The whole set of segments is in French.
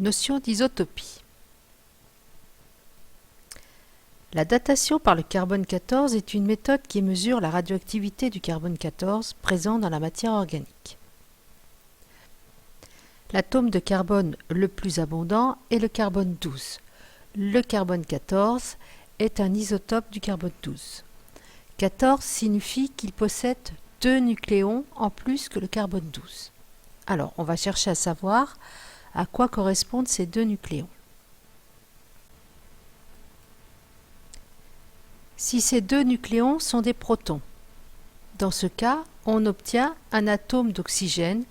Notion d'isotopie. La datation par le carbone 14 est une méthode qui mesure la radioactivité du carbone 14 présent dans la matière organique. L'atome de carbone le plus abondant est le carbone 12. Le carbone 14 est un isotope du carbone 12. 14 signifie qu'il possède 2 nucléons en plus que le carbone 12. Alors, on va chercher à savoir à quoi correspondent ces 2 nucléons. Si ces 2 nucléons sont des protons, dans ce cas, on obtient un atome d'oxygène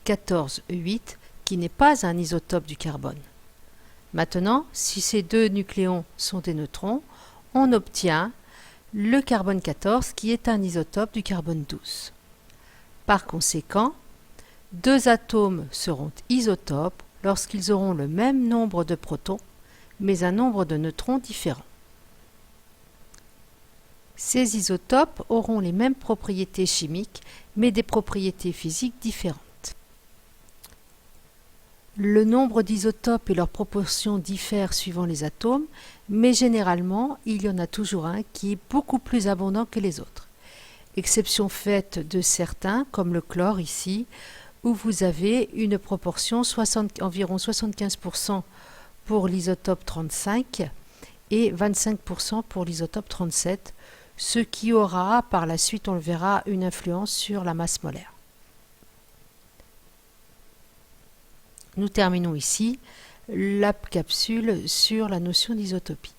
14,8 qui n'est pas un isotope du carbone. Maintenant, si ces 2 nucléons sont des neutrons, on obtient le carbone 14 qui est un isotope du carbone 12. Par conséquent, 2 atomes seront isotopes lorsqu'ils auront le même nombre de protons, mais un nombre de neutrons différent. Ces isotopes auront les mêmes propriétés chimiques, mais des propriétés physiques différentes. Le nombre d'isotopes et leur proportion diffèrent suivant les atomes, mais généralement, il y en a toujours un qui est beaucoup plus abondant que les autres. Exception faite de certains, comme le chlore ici, où vous avez une proportion environ 75% pour l'isotope 35 et 25% pour l'isotope 37, ce qui aura, par la suite on le verra, une influence sur la masse molaire. Nous terminons ici la capsule sur la notion d'isotopie.